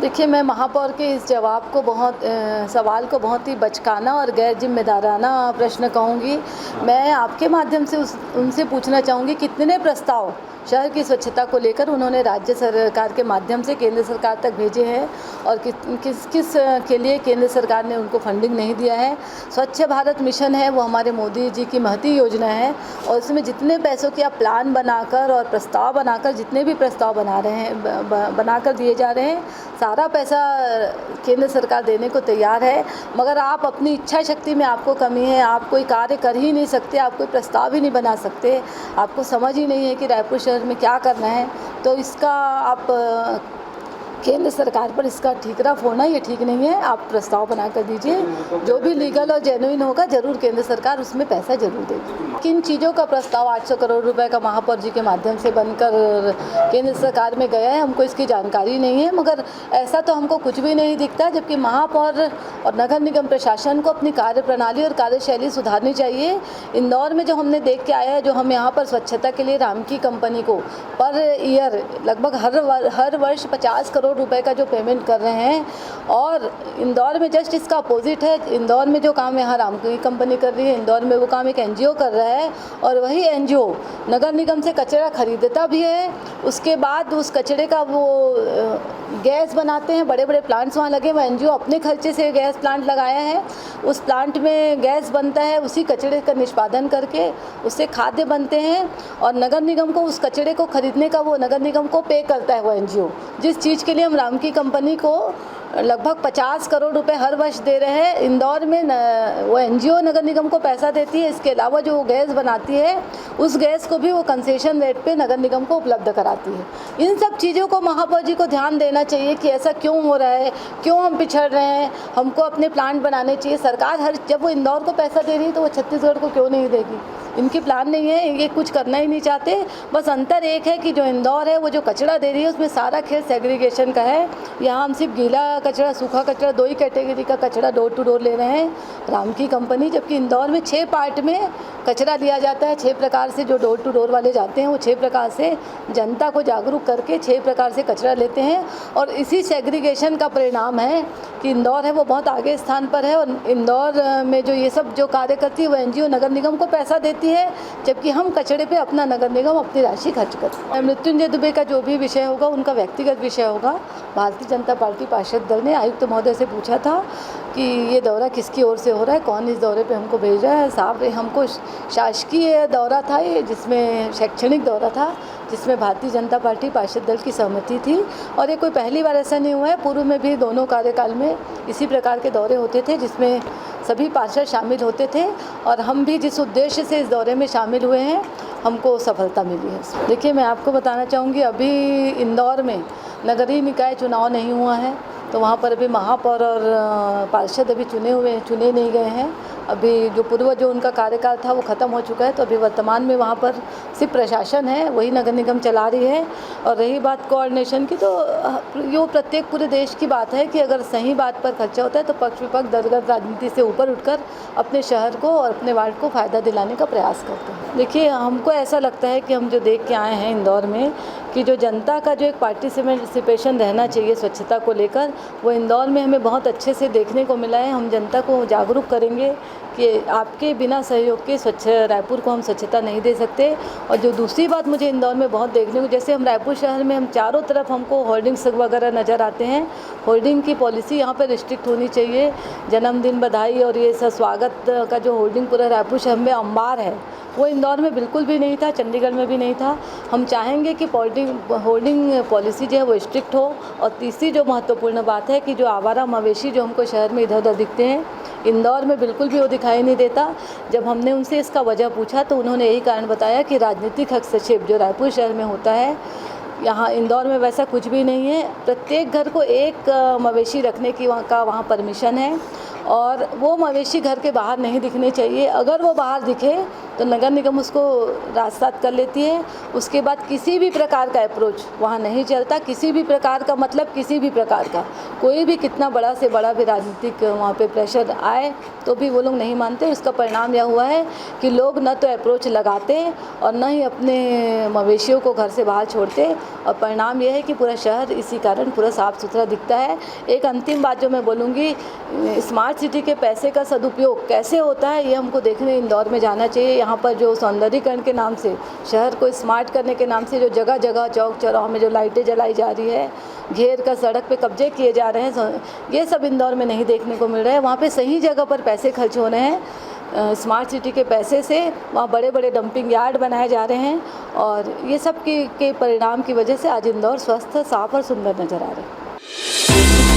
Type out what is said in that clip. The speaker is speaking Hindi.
देखिए, मैं महापौर के इस जवाब को सवाल को बहुत ही बचकाना और गैर जिम्मेदाराना प्रश्न कहूँगी। मैं आपके माध्यम से उनसे पूछना चाहूँगी कितने प्रस्ताव शहर की स्वच्छता को लेकर उन्होंने राज्य सरकार के माध्यम से केंद्र सरकार तक भेजे हैं और किस के लिए केंद्र सरकार ने उनको फंडिंग नहीं दिया है। स्वच्छ भारत मिशन है, वो हमारे मोदी जी की महती योजना है और इसमें जितने पैसों की आप प्लान बनाकर और प्रस्ताव बनाकर जितने भी प्रस्ताव बनाकर दिए जा रहे हैं, सारा पैसा केंद्र सरकार देने को तैयार है। मगर आप अपनी इच्छा शक्ति में आपको कमी है, आप कोई कार्य कर ही नहीं सकते, आप कोई प्रस्ताव ही नहीं बना सकते, आपको समझ ही नहीं है कि रायपुर शहर में क्या करना है। तो इसका आप केंद्र सरकार पर इसका ठीकरा फोड़ना ये ठीक नहीं है। आप प्रस्ताव बना कर दीजिए, जो भी लीगल और जेन्युइन होगा ज़रूर केंद्र सरकार उसमें पैसा जरूर देगी। किन चीज़ों का प्रस्ताव 800 करोड़ रुपए का महापौर जी के माध्यम से बनकर केंद्र सरकार में गया है, हमको इसकी जानकारी नहीं है। मगर ऐसा तो हमको कुछ भी नहीं दिखता, जबकि महापौर और नगर निगम प्रशासन को अपनी कार्य प्रणाली और कार्यशैली सुधारनी चाहिए। इंदौर में जो हमने देख के आया है, जो हम यहाँ पर स्वच्छता के लिए रामकी कंपनी को पर ईयर लगभग हर वर्ष 50 करोड़ रुपए का जो पेमेंट कर रहे हैं, और इंदौर में जस्ट इसका अपोजिट है। इंदौर में जो काम यहाँ रामकी कंपनी कर रही है, इंदौर में वो काम एक एनजीओ कर रहा है और वही एनजीओ नगर निगम से कचरा खरीदता भी है। उसके बाद उस कचरे का वो गैस बनाते हैं, बड़े बड़े प्लांट्स वहाँ लगे, वो एनजीओ अपने खर्चे से गैस प्लांट लगाया है। उस प्लांट में गैस बनता है, उसी कचरे का निष्पादन करके उससे खाद्य बनते हैं और नगर निगम को उस कचरे को खरीदने का वो नगर निगम को पे करता है वो एनजीओ। जिस चीज़ के लिए हम रामकी कंपनी को लगभग 50 करोड़ रुपए हर वर्ष दे रहे हैं, इंदौर में वो एनजीओ नगर निगम को पैसा देती है। इसके अलावा जो गैस बनाती है, उस गैस को भी वो कंसेशन रेट पे नगर निगम को उपलब्ध कराती है। इन सब चीज़ों को महापौर जी को ध्यान देना चाहिए कि ऐसा क्यों हो रहा है, क्यों हम पिछड़ रहे हैं। हमको अपने प्लांट बनाने चाहिए। सरकार जब वो इंदौर को पैसा दे रही है तो वो छत्तीसगढ़ को क्यों नहीं देगी। इनकी प्लान नहीं है, ये कुछ करना ही नहीं चाहते। बस अंतर एक है कि जो इंदौर है वो जो कचरा दे रही है उसमें सारा खेल सेग्रीगेशन का है। यहाँ हम सिर्फ गीला कचरा, सूखा कचरा, दो ही कैटेगरी का कचरा डोर टू डोर ले रहे हैं रामकी कंपनी, जबकि इंदौर में 6 पार्ट में कचरा लिया जाता है। 6 प्रकार से जो डोर टू डोर वाले जाते हैं वो 6 प्रकार से जनता को जागरूक करके 6 प्रकार से कचरा लेते हैं। और इसी सेग्रीगेशन का परिणाम है कि इंदौर है वो बहुत आगे स्थान पर है। और इंदौर में जो ये सब जो कार्य करती है वो एनजीओ नगर निगम को पैसा देती है, जबकि हम कचरे पे अपना नगर निगम अपनी राशि खर्च करते हैं। मृत्युंजय दुबे का जो भी विषय होगा उनका व्यक्तिगत विषय होगा। भारतीय जनता पार्टी पार्षद दल ने आयुक्त महोदय से पूछा था कि ये दौरा किसकी ओर से हो रहा है, कौन इस दौरे पे हमको भेज रहा है। साहब, हमको शासकीय दौरा था ये, जिसमें शैक्षणिक दौरा था, जिसमें भारतीय जनता पार्टी पार्षद दल की सहमति थी। और ये कोई पहली बार ऐसा नहीं हुआ है, पूर्व में भी दोनों कार्यकाल में इसी प्रकार के दौरे होते थे जिसमें सभी पार्षद शामिल होते थे। और हम भी जिस उद्देश्य से इस दौरे में शामिल हुए हैं, हमको सफलता मिली है। देखिए, मैं आपको बताना चाहूँगी, अभी इंदौर में नगरीय निकाय चुनाव नहीं हुआ है, तो वहाँ पर अभी महापौर और पार्षद अभी चुने नहीं गए हैं। अभी जो पूर्व जो उनका कार्यकाल था वो ख़त्म हो चुका है, तो अभी वर्तमान में वहाँ पर सिर्फ प्रशासन है, वही नगर निगम चला रही है। और रही बात कोऑर्डिनेशन की, तो ये प्रत्येक पूरे देश की बात है कि अगर सही बात पर खर्चा होता है तो पक्ष विपक्ष दलगत राजनीति से ऊपर उठकर अपने शहर को और अपने वार्ड को फ़ायदा दिलाने का प्रयास करते हैं। देखिए, हमको ऐसा लगता है कि हम जो देख के आए हैं इंदौर में कि जो जनता का जो एक पार्टिसिपेशन रहना चाहिए स्वच्छता को लेकर, वो इंदौर में हमें बहुत अच्छे से देखने को मिला है। हम जनता को जागरूक करेंगे कि आपके बिना सहयोग के स्वच्छ रायपुर को हम स्वच्छता नहीं दे सकते। और जो दूसरी बात मुझे इंदौर में बहुत देखने को, जैसे हम रायपुर शहर में हम चारों तरफ हमको होर्डिंग्स वगैरह नज़र आते हैं। होर्डिंग की पॉलिसी यहाँ पर रिस्ट्रिक्ट होनी चाहिए। जन्मदिन बधाई और ये सब स्वागत का जो होर्डिंग पूरा रायपुर शहर में अंबार है, वो इंदौर में बिल्कुल भी नहीं था, चंडीगढ़ में भी नहीं था। हम चाहेंगे कि होर्डिंग पॉलिसी जो है वो स्ट्रिक्ट हो। और तीसरी जो महत्वपूर्ण बात है कि जो आवारा मवेशी जो हमको शहर में इधर उधर दिखते हैं, इंदौर में बिल्कुल भी वो दिखाई नहीं देता। जब हमने उनसे इसका वजह पूछा तो उन्होंने यही कारण बताया कि राजनीतिक हस्तक्षेप जो रायपुर शहर में होता है, यहाँ इंदौर में वैसा कुछ भी नहीं है। प्रत्येक घर को एक मवेशी रखने की वहाँ परमिशन है और वो मवेशी घर के बाहर नहीं दिखने चाहिए। अगर वो बाहर दिखे तो नगर निगम उसको रास्ता कर लेती है। उसके बाद किसी भी प्रकार का अप्रोच वहाँ नहीं चलता, किसी भी प्रकार का मतलब किसी भी प्रकार का कोई भी कितना बड़ा से बड़ा भी राजनीतिक वहाँ पे प्रेशर आए तो भी वो लोग नहीं मानते। इसका परिणाम यह हुआ है कि लोग न तो अप्रोच लगाते और न ही अपने मवेशियों को घर से बाहर छोड़ते, और परिणाम यह है कि पूरा शहर इसी कारण पूरा साफ़ सुथरा दिखता है। एक अंतिम बात जो मैं बोलूँगी, स्मार्ट सिटी के पैसे का सदुपयोग कैसे होता है ये हमको देखने इंदौर में जाना चाहिए। यहाँ पर जो सौंदर्यीकरण के नाम से, शहर को स्मार्ट करने के नाम से जो जगह जगह चौक चौराहों में जो लाइटें जलाई जा रही है, घेर कर सड़क पे कब्जे किए जा रहे हैं, ये सब इंदौर में नहीं देखने को मिल रहा है। वहाँ पे सही जगह पर पैसे खर्च हो रहे हैं। स्मार्ट सिटी के पैसे से वहाँ बड़े बड़े डंपिंग यार्ड बनाए जा रहे हैं, और ये सब के परिणाम की वजह से आज इंदौर स्वस्थ, साफ़ और सुंदर नज़र आ रहा है।